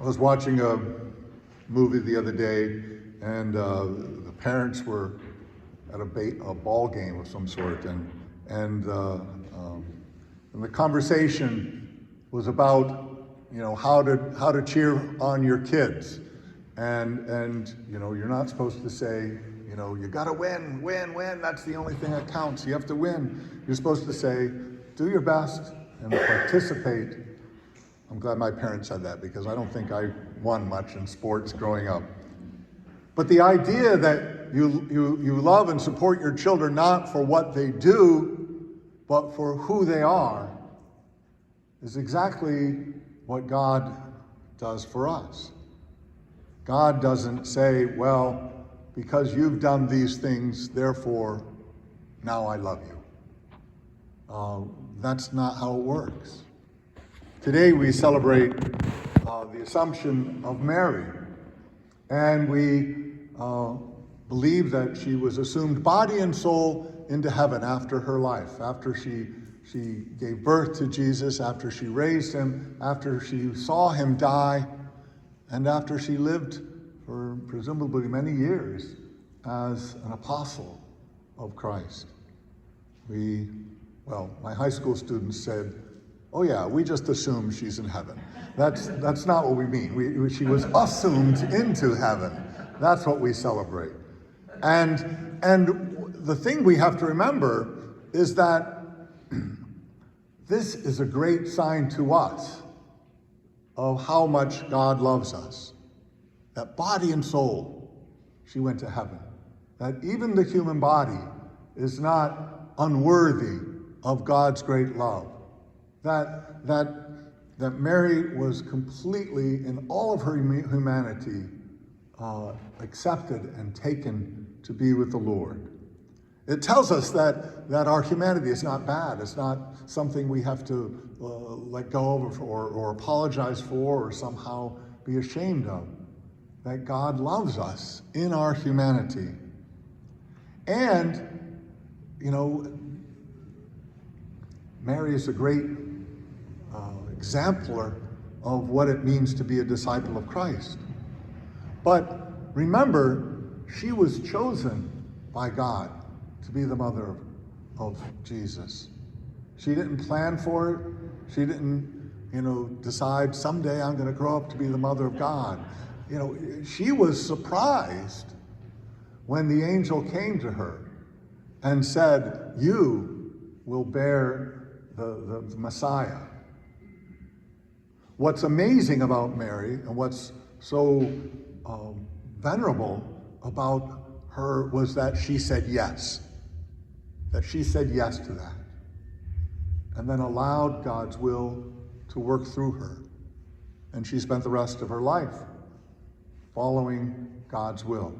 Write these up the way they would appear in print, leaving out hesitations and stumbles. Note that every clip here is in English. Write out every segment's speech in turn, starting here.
was watching a movie the other day, and the parents were at a ball game of some sort, and the conversation was about, how to cheer on your kids, and you're not supposed to say, you got to win. That's the only thing that counts. You have to win. You're supposed to say, do your best and participate. I'm glad my parents said that, because I don't think I won much in sports growing up. But the idea that you love and support your children not for what they do, but for who they are, is exactly what God does for us. God doesn't say, well, because you've done these things, therefore, now I love you. That's not how it works. Today we celebrate the Assumption of Mary, and we believe that she was assumed body and soul into heaven after her life, after she gave birth to Jesus, after she raised him, after she saw him die, and after she lived for presumably many years as an apostle of Christ. My high school students said, oh yeah, we just assume she's in heaven. That's not what we mean. She was assumed into heaven. That's what we celebrate. And the thing we have to remember is that this is a great sign to us of how much God loves us. That body and soul, she went to heaven. That even the human body is not unworthy of God's great love. That Mary was completely, in all of her humanity, accepted and taken to be with the Lord. It tells us that our humanity is not bad. It's not something we have to let go of or apologize for or somehow be ashamed of. That God loves us in our humanity. And, Mary is a great exemplar of what it means to be a disciple of Christ. But remember, she was chosen by God to be the mother of Jesus. She didn't plan for it. She didn't, decide someday I'm going to grow up to be the mother of God. She was surprised when the angel came to her and said, you will bear the Messiah. What's amazing about Mary and what's so venerable about her was that she said yes. That she said yes to that. And then allowed God's will to work through her. And she spent the rest of her life following God's will.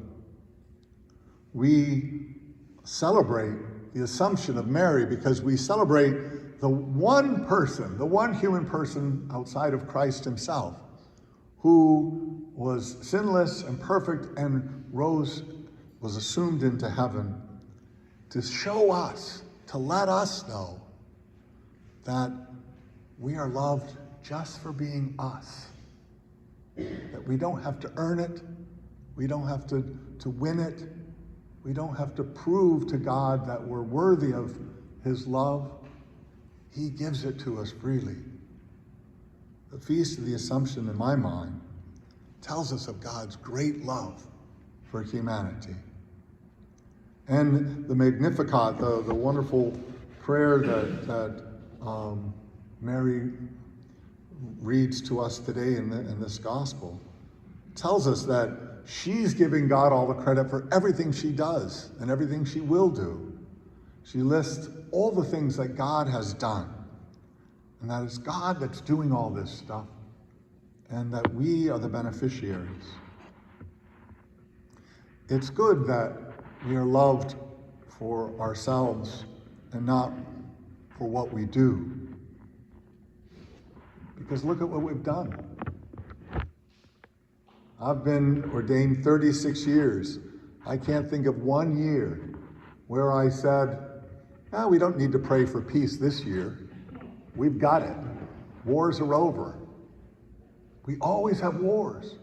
We celebrate the Assumption of Mary because we celebrate the one person, the one human person outside of Christ himself, who was sinless and perfect and was assumed into heaven to show us, to let us know that we are loved just for being us. That we don't have to earn it. We don't have to win it. We don't have to prove to God that we're worthy of his love. He gives it to us freely. The Feast of the Assumption, in my mind, tells us of God's great love for humanity. And the Magnificat, the wonderful prayer that Mary reads to us today in this gospel, tells us that she's giving God all the credit for everything she does and everything she will do. She lists all the things that God has done, and that it's God that's doing all this stuff, and that we are the beneficiaries. It's good that we are loved for ourselves and not for what we do. Because look at what we've done. I've been ordained 36 years. I can't think of one year where I said, we don't need to pray for peace this year. We've got it. Wars are over. We always have wars.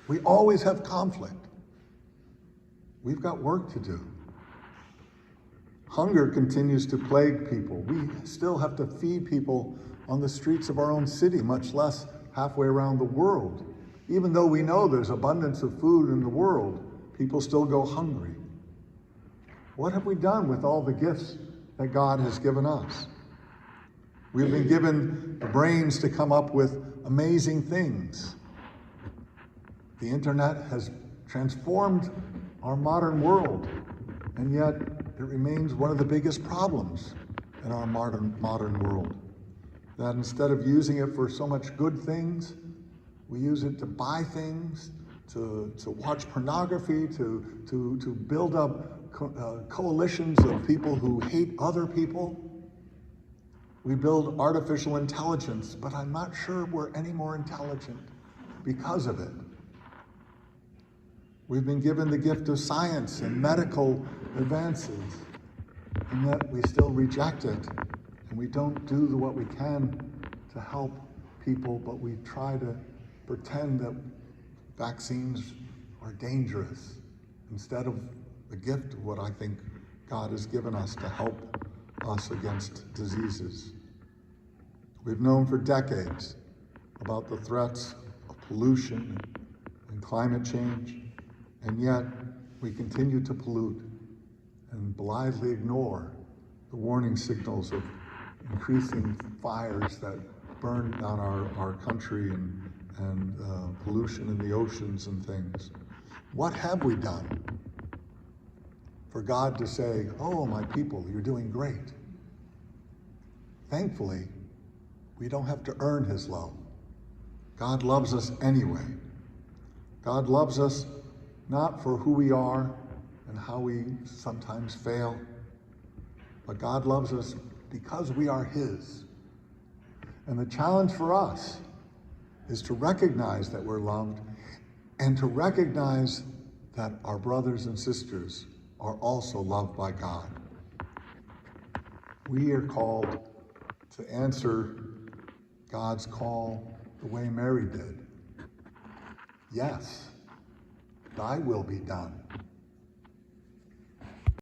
We always have conflict. We've got work to do. Hunger continues to plague people. We still have to feed people on the streets of our own city, much less halfway around the world. Even though we know there's abundance of food in the world, people still go hungry. What have we done with all the gifts that God has given us? We've been given the brains to come up with amazing things. The internet has transformed our modern world, and yet it remains one of the biggest problems in our modern world. That instead of using it for so much good things, we use it to buy things, to watch pornography, to build up coalitions of people who hate other people. We build artificial intelligence, but I'm not sure we're any more intelligent because of it. We've been given the gift of science and medical advances, and yet we still reject it, and we don't do what we can to help people, but we try to pretend that vaccines are dangerous instead of the gift of what I think God has given us to help us against diseases. We've known for decades about the threats of pollution and climate change, and yet we continue to pollute and blithely ignore the warning signals of increasing fires that burn down our country and pollution in the oceans and things. What have we done for God to say, oh, my people, you're doing great? Thankfully, we don't have to earn his love. God loves us anyway. God loves us not for who we are and how we sometimes fail, but God loves us because we are his. And the challenge for us is to recognize that we're loved and to recognize that our brothers and sisters are also loved by God. We are called to answer God's call the way Mary did. Yes, thy will be done.